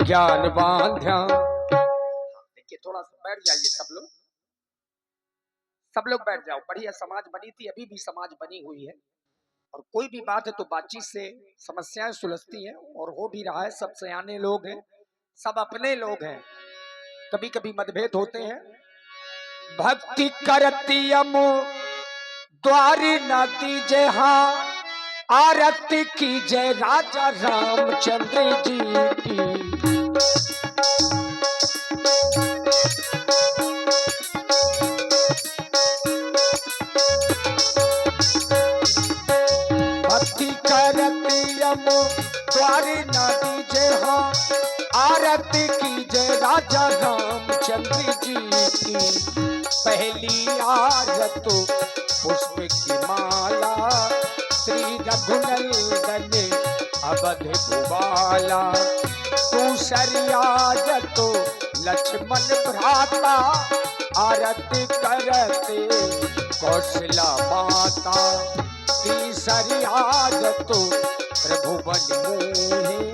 ज्ञानवान ध्यान। देखिए थोड़ा सा बैठ जाइए सब लोग बैठ जाओ। बढ़िया समाज बनी थी, अभी भी समाज बनी हुई है, और कोई भी बात है तो बातचीत से समस्याएं सुलझती हैं, और हो भी रहा है। सब सयाने लोग हैं, सब अपने लोग हैं, कभी कभी मतभेद होते हैं। भक्ति करती अमो द्वारी न दीजे, हाँ आरती की जय राजा रामचंद्र जी की। भक्ति करती अमो द्वारी न दीजे, हाँ आरती की जय राजा रामचंद्र जी की। पहली आरत पुष्प की माला, श्री रघुनंदन अवध भुवाला। दूसरी आरत लक्ष्मण भ्राता, आरती करते कौशला माता। तीसरी आरत प्रभु बन मोहे,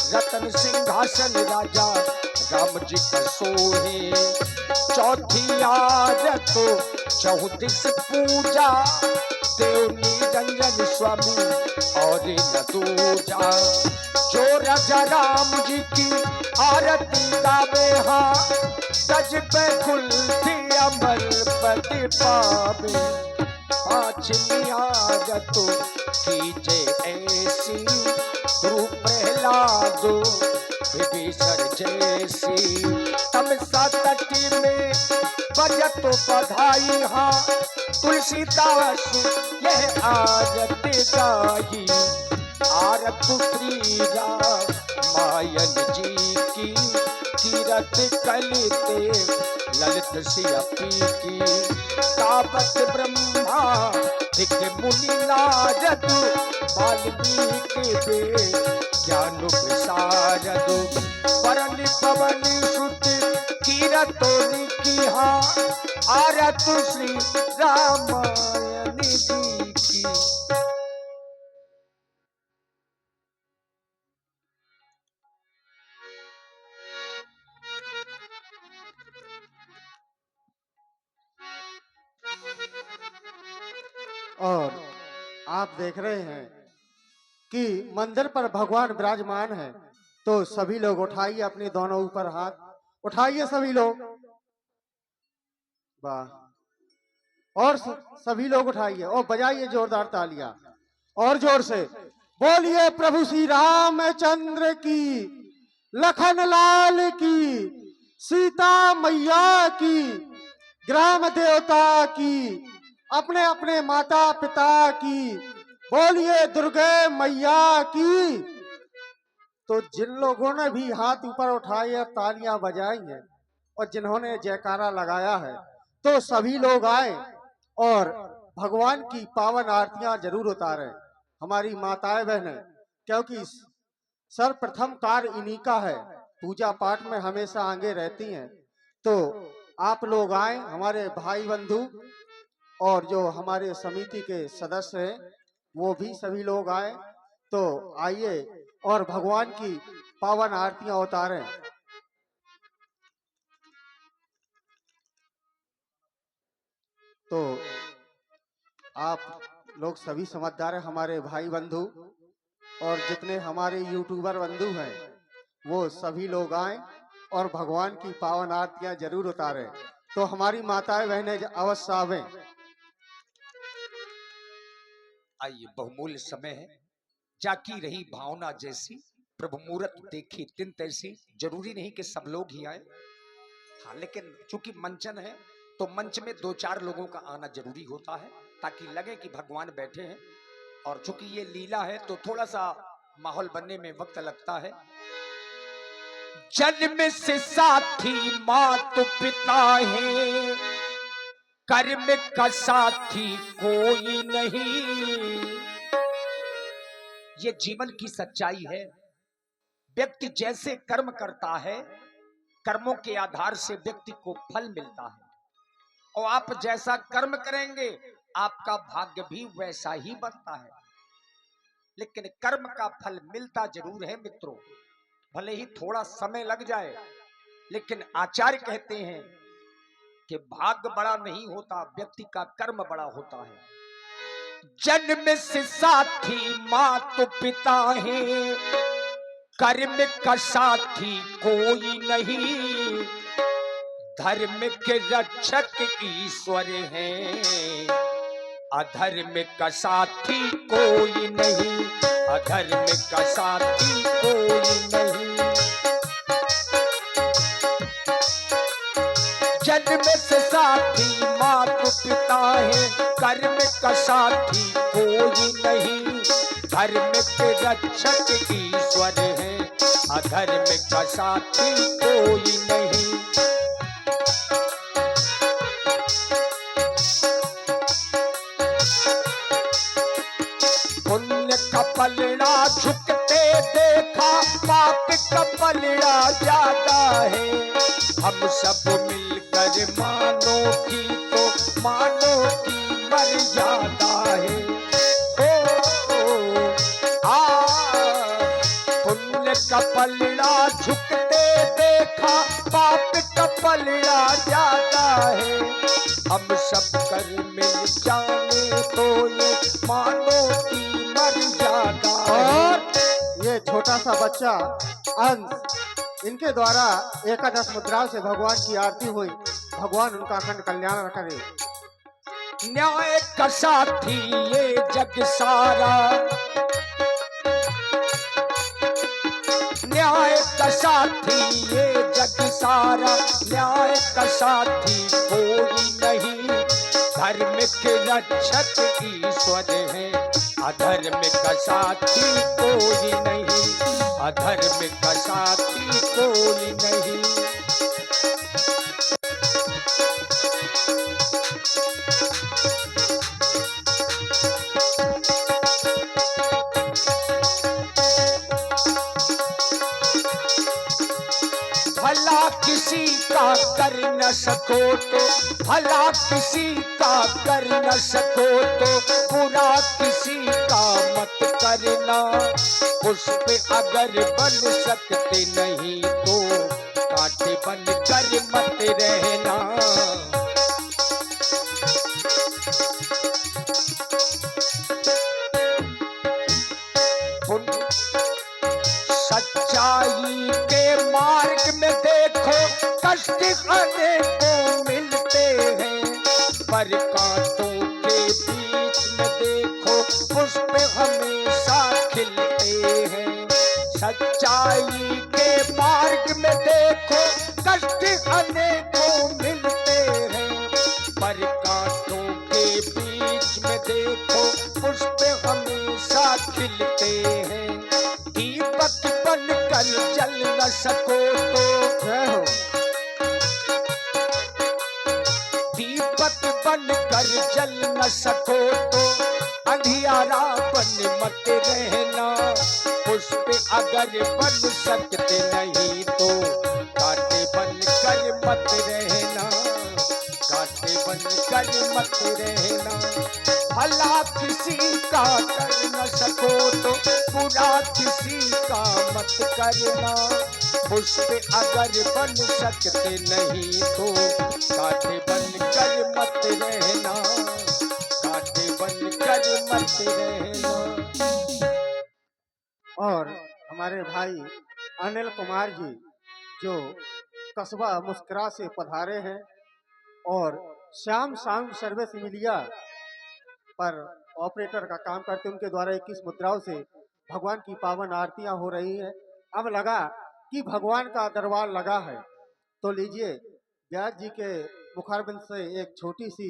रतन सिंहासन राजा राम जी का सोहे। चौथी आरत चौदिस पूजा, देव निरंजन स्वामी और न दूजा। जो राजा राम जी की आरती गावे, हाँ सज पे खुलती अमर पति पावे। पांचवी आरत कीजे ऐसी, ध्रुव प्रहलाद विभीषण जैसी। तमसा तटी में बजत बधाई, हाँ तुलसीदास यह आरत गाई। आरत श्री रामायण जी की, कीरत कलिते ललित सियपी की। तापत ब्रह्मा धिक मुनि नारद, वाल्मीकि वे ज्ञान विशारद। वरन पवन सुत कीरतों की, हाँ आरत श्री रामायण जी की। और आप देख रहे हैं कि मंदिर पर भगवान विराजमान है, तो सभी लोग उठाइए अपने दोनों ऊपर हाथ, उठाइए सभी लोग। वाह। और सभी लोग उठाइए और बजाइए जोरदार तालियां और जोर से। बोलिए प्रभु श्री रामचंद्र की, लखन लाल की, सीता मैया की, ग्राम देवता की, अपने अपने माता पिता की। बोलिए दुर्गे मैया की। तो जिन लोगों ने भी हाथ ऊपर उठाए और तालियां बजाई हैं और जिन्होंने जयकारा लगाया है, तो सभी लोग आए और भगवान की पावन आरतियां जरूर उतारें, हमारी माताएं बहनें, क्योंकि सर्वप्रथम कार्य इन्हीं का है। पूजा पाठ में हमेशा आगे रहती हैं। तो आप लोग आए, हमारे भाई बंधु और जो हमारे समिति के सदस्य हैं वो भी सभी लोग आए। तो आइए और भगवान की पावन आरतियां उतारें। तो आप लोग सभी समझदार हैं, हमारे भाई बंधु और जितने हमारे यूट्यूबर बंधु हैं वो सभी लोग आए और भगवान की पावन आरतियां जरूर उतारें। तो हमारी माताएं बहनें अवश्य आवें। आइए, बहुमूल्य समय है, जाकी रही भावना जैसी, प्रभु मूरत देखी दिन तैसी। जरूरी नहीं कि सब लोग ही आए, हाँ लेकिन चूंकि मंचन है तो मंच में दो चार लोगों का आना जरूरी होता है, ताकि लगे कि भगवान बैठे हैं। और चूंकि ये लीला है तो थोड़ा सा माहौल बनने में वक्त लगता है। जन्म से साथी मात पिता है, कर्म का साथी कोई नहीं। ये जीवन की सच्चाई है। व्यक्ति जैसे कर्म करता है, कर्मों के आधार से व्यक्ति को फल मिलता है, और आप जैसा कर्म करेंगे आपका भाग्य भी वैसा ही बनता है। लेकिन कर्म का फल मिलता जरूर है मित्रों। भले ही थोड़ा समय लग जाए, लेकिन आचार्य कहते हैं कि भाग्य बड़ा नहीं होता, व्यक्ति का कर्म बड़ा होता है। जन्म से साथी मात पिता है, कर्म का साथी कोई नहीं, धर्म के रक्षक ईश्वर हैं, अधर्म का साथी कोई नहीं, अधर्म का साथी कोई नहीं। जन्म से साथी मात पिता है, कर्म का साथी कोई नहीं, धर्म के रक्षक ईश्वर है, अधर्म का साथी कोई नहीं। पुण्य का पलड़ा झुकते देखा, पाप का पलड़ा ज्यादा है, हम सब मिलकर मानो की तो मानो की मर्यादा है। पुण्य का पलड़ा झुकते देखा, पाप का पलड़ा ज्यादा है, हम सब कर मिल जाने तो ये मानो की मर्यादा है। और ये छोटा सा बच्चा अंश, इनके द्वारा एकादश मुद्राओं से भगवान की आरती हुई। भगवान उनका अखंड कल्याण करे। न्याय का साथी ये जग सारा, न्याय का साथी ये जग सारा, न्याय का साथी कोई नहीं, धर्म के रक्षक ईश्वर है, अधर्म का साथी कोई नहीं, अधर्म का साथी कोई नहीं। भला किसी का कर न सको तो, भला किसी का कर न सको तो, बुरा किसी का मत करना, पुष्प अगर बन सकते नहीं तो, कांटे बन कर मत रहना। सच्चाई के मार्ग में देखो कष्ट अनेकों मिलते हैं, पर कांटों के बीच में देखो पुष्प हमेशा खिलते हैं। सच्चाई के मार्ग में देखो कष्ट अनेकों मिलते हैं, पर कांटों के बीच में देखो पुष्प हमेशा खिलते हैं। दीपक बनकर जल न सको तो, जय हो। दीपक बनकर जल न सको तो, अंधियारा बन मत रहना, पुष्प अगर बन सकते नहीं तो, कांटे बनकर मत रहना, कांटे बनकर मत रहना। भला किसी का कर न सको तो, बुरा किसी का मत करना, पुष्प अगर बन सकते नहीं तो, कांटे बनकर मत रहना, कांटे बनकर मत रहना। और हमारे भाई अनिल कुमार जी जो कस्बा मुस्कुरा से पधारे हैं और श्याम साउंड सर्विस मीडिया पर ऑपरेटर का काम करते, उनके द्वारा 21 मुद्राओं से भगवान की पावन आरतियां हो रही हैं। अब लगा कि भगवान का दरबार लगा है, तो लीजिए व्यास जी के मुखारबिंद से एक छोटी सी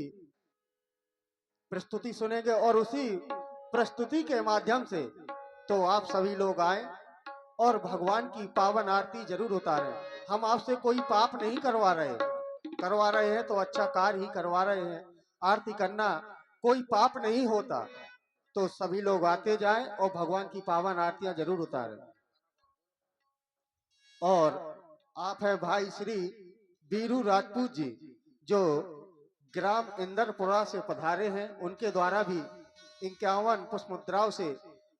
प्रस्तुति सुनेंगे, और उसी प्रस्तुति के माध्यम से तो आप सभी लोग आए और भगवान की पावन आरती जरूर उतारें। हम आपसे कोई पाप नहीं करवा रहे हैं तो अच्छा कार्य ही करवा रहे हैं। आरती करना कोई पाप नहीं होता, तो सभी लोग आते जाएं और भगवान की पावन आरतियां जरूर उतारें। और आप हैं भाई श्री बीरू राजपूत जी जो ग्राम इंदरपुरा से पधारे हैं, उनके द्वारा भी 51 पुष्प मुद्राओं से